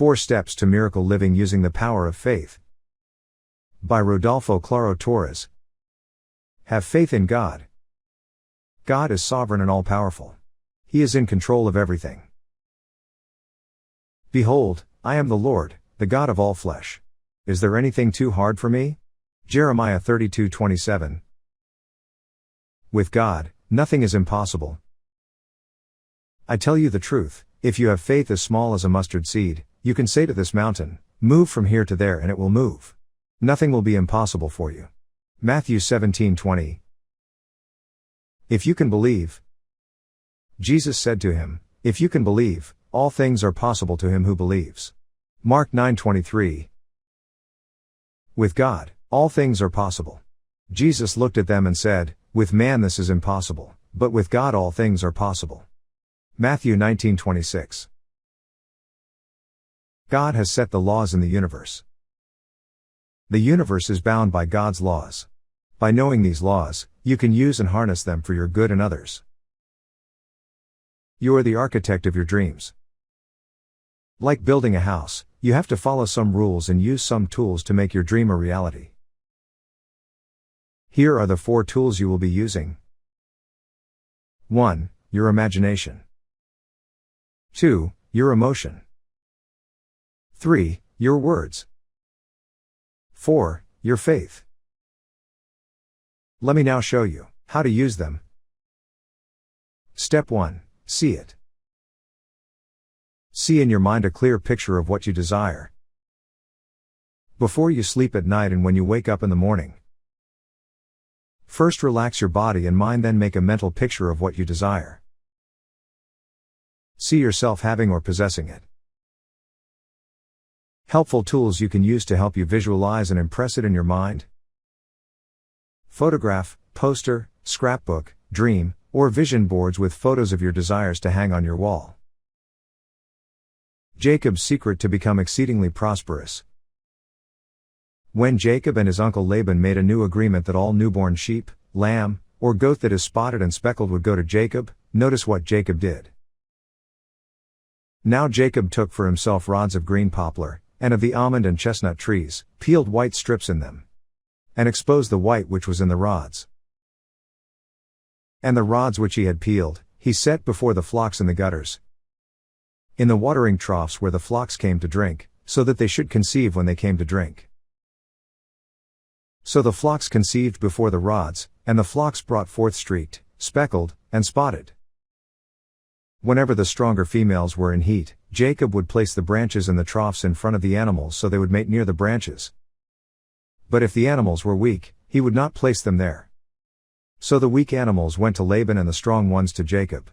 4 Steps to Miracle Living Using the Power of Faith. By Rodolfo Claro Torres. Have faith in God. God is sovereign and all-powerful. He is in control of everything. Behold, I am the Lord, the God of all flesh. Is there anything too hard for me? Jeremiah 32:27. With God, nothing is impossible. I tell you the truth, if you have faith as small as a mustard seed, you can say to this mountain, move from here to there, and it will move. Nothing will be impossible for you. Matthew 17:20. If you can believe. Jesus said to him, if you can believe, all things are possible to him who believes. Mark 9:23. With God, all things are possible. Jesus looked at them and said, with man this is impossible, but with God all things are possible. Matthew 19:26. God has set the laws in the universe. The universe is bound by God's laws. By knowing these laws, you can use and harness them for your good and others. You are the architect of your dreams. Like building a house, you have to follow some rules and use some tools to make your dream a reality. Here are the 4 tools you will be using. 1. Your imagination. 2. Your emotion. 3. Your words. 4. Your faith. Let me now show you how to use them. Step 1. See it. See in your mind a clear picture of what you desire. Before you sleep at night and when you wake up in the morning. First relax your body and mind, then make a mental picture of what you desire. See yourself having or possessing it. Helpful tools you can use to help you visualize and impress it in your mind. Photograph, poster, scrapbook, dream, or vision boards with photos of your desires to hang on your wall. Jacob's secret to become exceedingly prosperous. When Jacob and his uncle Laban made a new agreement that all newborn sheep, lamb, or goat that is spotted and speckled would go to Jacob, notice what Jacob did. Now Jacob took for himself rods of green poplar, and of the almond and chestnut trees, peeled white strips in them, and exposed the white which was in the rods. And the rods which he had peeled, he set before the flocks in the gutters, in the watering troughs where the flocks came to drink, so that they should conceive when they came to drink. So the flocks conceived before the rods, and the flocks brought forth streaked, speckled, and spotted. Whenever the stronger females were in heat, Jacob would place the branches in the troughs in front of the animals so they would mate near the branches. But if the animals were weak, he would not place them there. So the weak animals went to Laban and the strong ones to Jacob.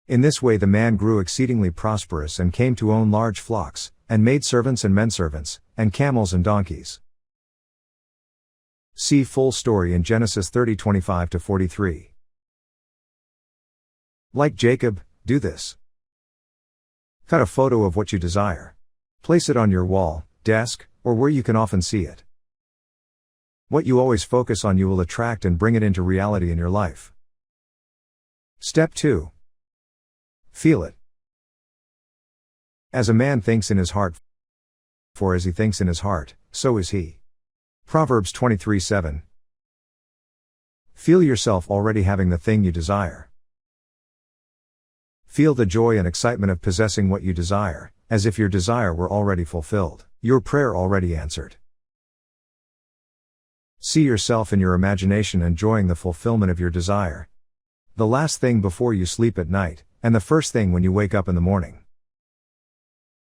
In this way the man grew exceedingly prosperous and came to own large flocks, and maidservants and menservants, and camels and donkeys. See full story in Genesis 30:25-43. Like Jacob, do this. Cut a photo of what you desire. Place it on your wall, desk, or where you can often see it. What you always focus on you will attract and bring it into reality in your life. Step 2. Feel it. As a man thinks in his heart, for as he thinks in his heart, so is he. Proverbs 23:7. Feel yourself already having the thing you desire. Feel the joy and excitement of possessing what you desire, as if your desire were already fulfilled, your prayer already answered. See yourself in your imagination enjoying the fulfillment of your desire. The last thing before you sleep at night, and the first thing when you wake up in the morning.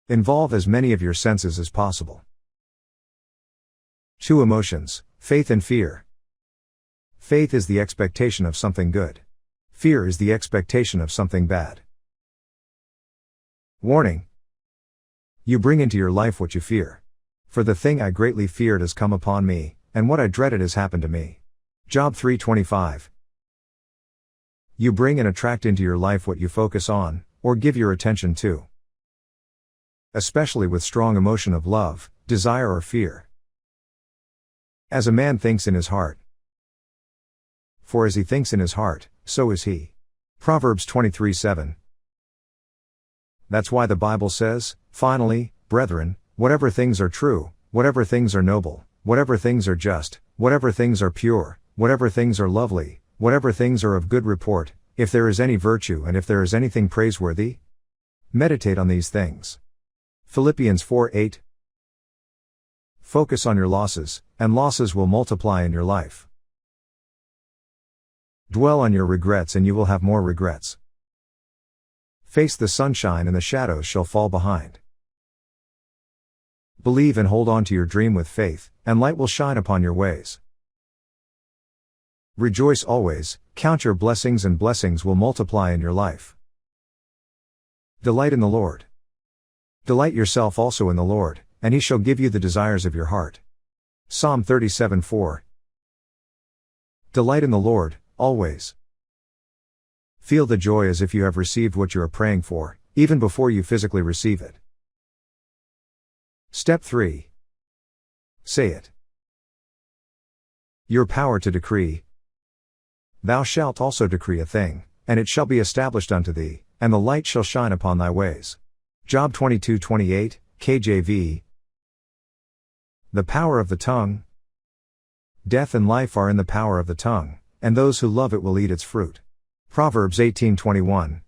Involve as many of your senses as possible. 2 emotions, faith and fear. Faith is the expectation of something good. Fear is the expectation of something bad. Warning. You bring into your life what you fear. For the thing I greatly feared has come upon me, and what I dreaded has happened to me. Job 3:25. You bring and attract into your life what you focus on, or give your attention to. Especially with strong emotion of love, desire or fear. As a man thinks in his heart. For as he thinks in his heart, so is he. Proverbs 23:7. That's why the Bible says, finally, brethren, whatever things are true, whatever things are noble, whatever things are just, whatever things are pure, whatever things are lovely, whatever things are of good report, if there is any virtue and if there is anything praiseworthy, meditate on these things. Philippians 4:8. Focus on your losses, and losses will multiply in your life. Dwell on your regrets and you will have more regrets. Face the sunshine and the shadows shall fall behind. Believe and hold on to your dream with faith, and light will shine upon your ways. Rejoice always, count your blessings and blessings will multiply in your life. Delight in the Lord. Delight yourself also in the Lord, and He shall give you the desires of your heart. Psalm 37:4. Delight in the Lord, always. Feel the joy as if you have received what you are praying for, even before you physically receive it. Step 3. Say it. Your power to decree. Thou shalt also decree a thing, and it shall be established unto thee, and the light shall shine upon thy ways. Job 22:28, KJV. The power of the tongue. Death and life are in the power of the tongue, and those who love it will eat its fruit. Proverbs 18:21.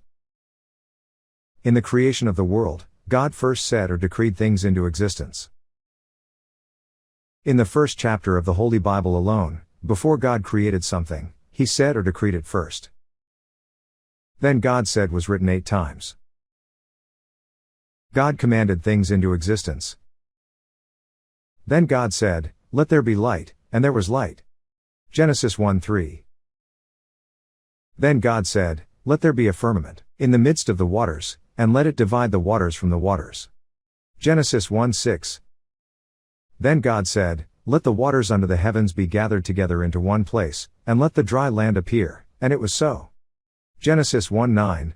In the creation of the world, God first said or decreed things into existence. In the first chapter of the Holy Bible alone, before God created something, He said or decreed it first. Then God said was written 8 times. God commanded things into existence. Then God said, "Let there be light," and there was light. Genesis 1:3. Then God said, "Let there be a firmament in the midst of the waters, and let it divide the waters from the waters." Genesis 1:6. Then God said, "Let the waters under the heavens be gathered together into one place, and let the dry land appear," and it was so. Genesis 1:9.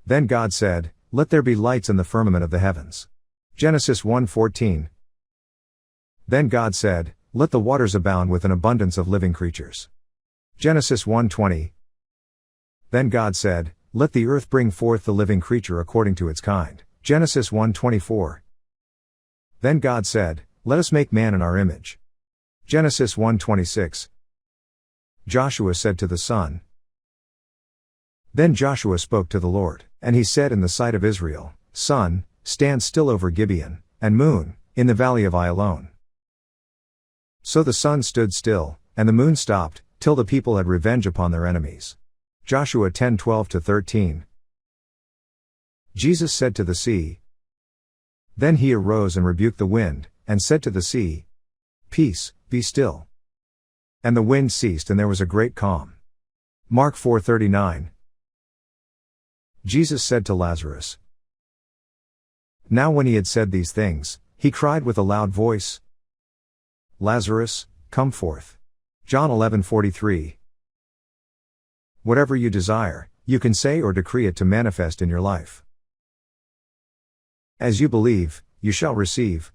Then God said, "Let there be lights in the firmament of the heavens." Genesis 1:14. Then God said, "Let the waters abound with an abundance of living creatures." Genesis 1:20. Then God said, "Let the earth bring forth the living creature according to its kind." Genesis 1:24. Then God said, "Let us make man in our image." Genesis 1:26. Joshua said to the sun. Then Joshua spoke to the Lord, and he said in the sight of Israel, "Sun, stand still over Gibeon, and moon, in the valley of Ayalon." So the sun stood still, and the moon stopped, till the people had revenge upon their enemies. Joshua 10:12-13. Jesus said to the sea. Then he arose and rebuked the wind, and said to the sea, "Peace, be still." And the wind ceased and there was a great calm. Mark 4:39. Jesus said to Lazarus. Now when he had said these things, he cried with a loud voice, "Lazarus, come forth." John 11:43. Whatever you desire, you can say or decree it to manifest in your life. As you believe, you shall receive.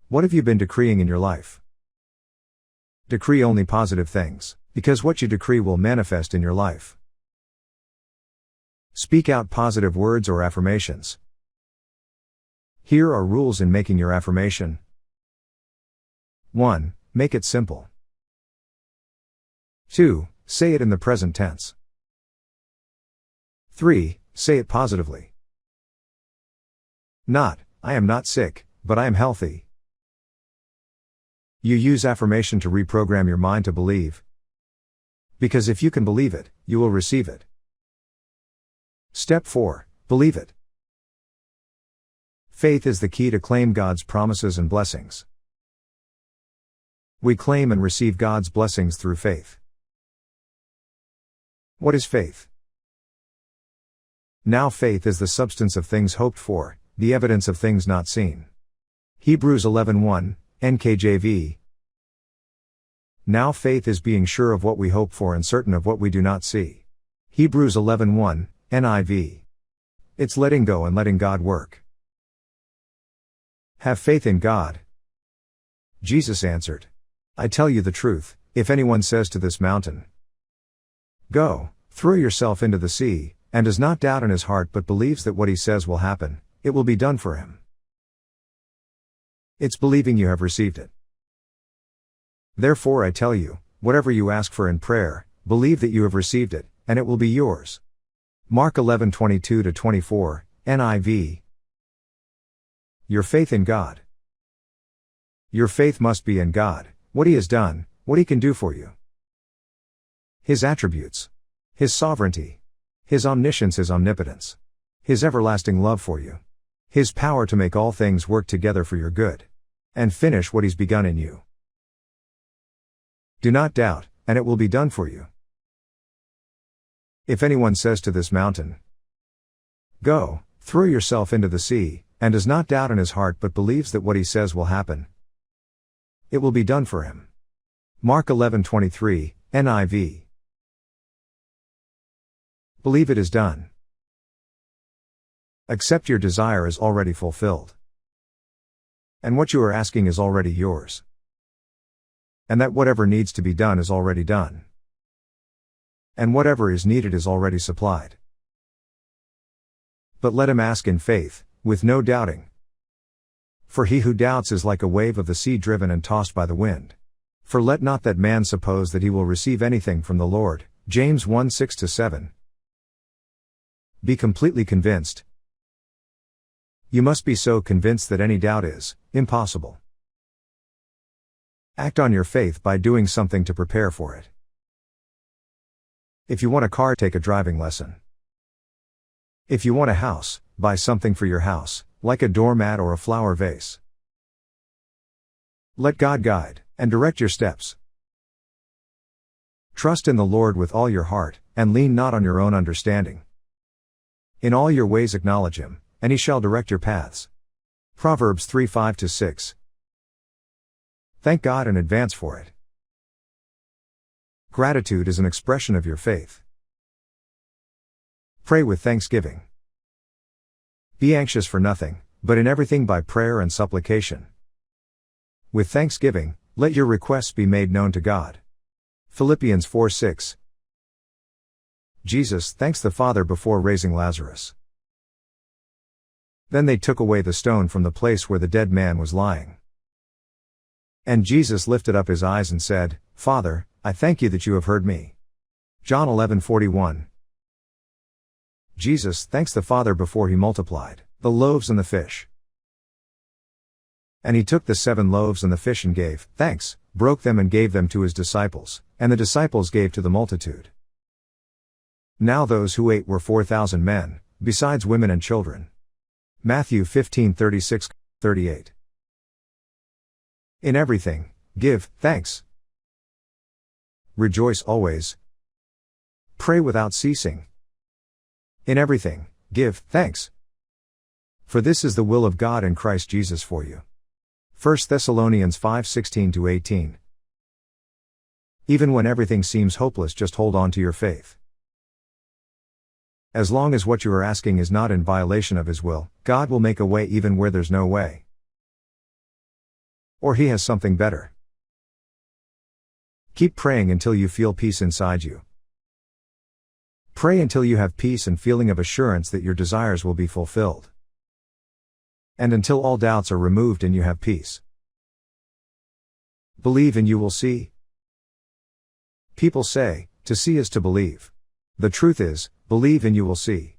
What have you been decreeing in your life? Decree only positive things, because what you decree will manifest in your life. Speak out positive words or affirmations. Here are rules in making your affirmation. 1. Make it simple. 2. Say it in the present tense. 3. Say it positively. Not, I am not sick, but I am healthy. You use affirmation to reprogram your mind to believe. Because if you can believe it, you will receive it. Step 4. Believe it. Faith is the key to claim God's promises and blessings. We claim and receive God's blessings through faith. What is faith? Now faith is the substance of things hoped for, the evidence of things not seen. Hebrews 11:1, NKJV. Now faith is being sure of what we hope for and certain of what we do not see. Hebrews 11:1, NIV. It's letting go and letting God work. Have faith in God. Jesus answered, I tell you the truth, if anyone says to this mountain, Go, throw yourself into the sea, and does not doubt in his heart but believes that what he says will happen, it will be done for him. It's believing you have received it. Therefore I tell you, whatever you ask for in prayer, believe that you have received it, and it will be yours. Mark 11:22-24, NIV. Your faith in God. Your faith must be in God, what He has done, what He can do for you. His attributes. His sovereignty. His omniscience, His omnipotence. His everlasting love for you. His power to make all things work together for your good. And finish what He's begun in you. Do not doubt, and it will be done for you. If anyone says to this mountain, "Go, throw yourself into the sea," and does not doubt in his heart but believes that what he says will happen, it will be done for him. Mark 11:23, NIV. Believe it is done. Accept your desire is already fulfilled. And what you are asking is already yours. And that whatever needs to be done is already done. And whatever is needed is already supplied. But let him ask in faith, with no doubting. For he who doubts is like a wave of the sea driven and tossed by the wind. For let not that man suppose that he will receive anything from the Lord. James 1:6-7. Be completely convinced. You must be so convinced that any doubt is impossible. Act on your faith by doing something to prepare for it. If you want a car, take a driving lesson. If you want a house, buy something for your house, like a doormat or a flower vase. Let God guide and direct your steps. Trust in the Lord with all your heart, and lean not on your own understanding. In all your ways acknowledge Him, and He shall direct your paths. Proverbs 3:5-6. Thank God in advance for it. Gratitude is an expression of your faith. Pray with thanksgiving. Be anxious for nothing, but in everything by prayer and supplication. With thanksgiving, let your requests be made known to God. Philippians 4:6. Jesus thanks the Father before raising Lazarus. Then they took away the stone from the place where the dead man was lying. And Jesus lifted up His eyes and said, Father, I thank You that You have heard me. John 11:41. Jesus thanks the Father before He multiplied the loaves and the fish. And He took the 7 loaves and the fish and gave thanks, broke them and gave them to His disciples, and the disciples gave to the multitude. Now those who ate were 4,000 men, besides women and children. Matthew 15:36-38. In everything, give thanks. Rejoice always. Pray without ceasing. In everything, give thanks. For this is the will of God in Christ Jesus for you. 1 Thessalonians 5:16-18. Even when everything seems hopeless, just hold on to your faith. As long as what you are asking is not in violation of His will, God will make a way even where there's no way. Or He has something better. Keep praying until you feel peace inside you. Pray until you have peace and feeling of assurance that your desires will be fulfilled. And until all doubts are removed and you have peace. Believe and you will see. People say, to see is to believe. The truth is, believe and you will see.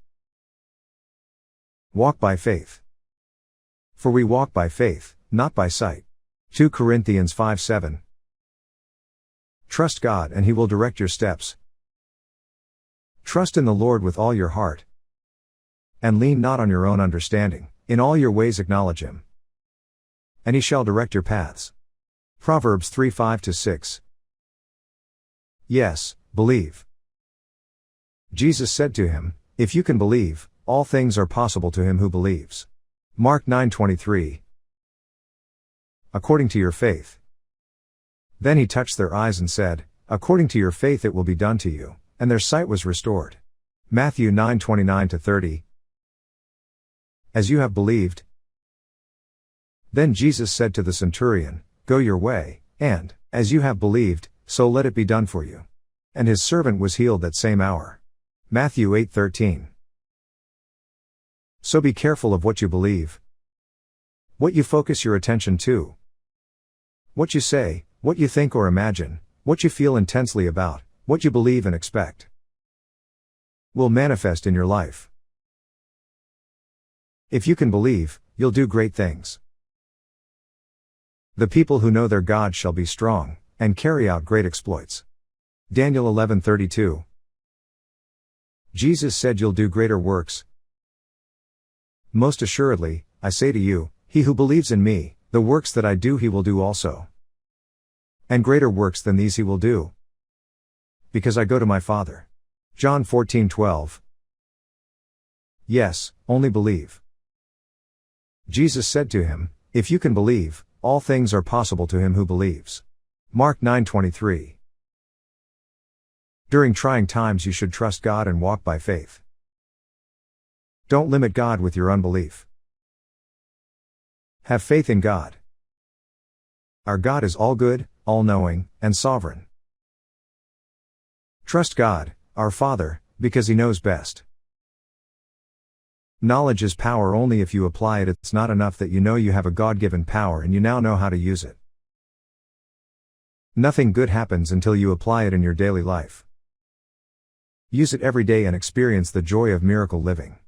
Walk by faith. For we walk by faith, not by sight. 2 Corinthians 5:7. Trust God and He will direct your steps. Trust in the Lord with all your heart. And lean not on your own understanding, in all your ways acknowledge Him. And He shall direct your paths. Proverbs 3:5-6. Yes, believe. Jesus said to him, if you can believe, all things are possible to him who believes. Mark 9:23. According to your faith. Then He touched their eyes and said, according to your faith it will be done to you, and their sight was restored. Matthew 9:29-30. As you have believed. Then Jesus said to the centurion, go your way, and, as you have believed, so let it be done for you. And his servant was healed that same hour. Matthew 8:13. So be careful of what you believe, what you focus your attention to, what you say, what you think or imagine, what you feel intensely about, what you believe and expect will manifest in your life. If you can believe, you'll do great things. The people who know their God shall be strong, and carry out great exploits. Daniel 11:32. Jesus said you'll do greater works. Most assuredly, I say to you, he who believes in me, the works that I do he will do also. And greater works than these he will do, because I go to my Father. John 14:12. Yes, only believe. Jesus said to him, if you can believe, all things are possible to him who believes. Mark 9:23. During trying times you should trust God and walk by faith. Don't limit God with your unbelief. Have faith in God. Our God is all good, all-knowing, and sovereign. Trust God, our Father, because he knows best. Knowledge is power only if you apply it. It's not enough that you know you have a God-given power and you now know how to use it. Nothing good happens until you apply it in your daily life. Use it every day and experience the joy of miracle living.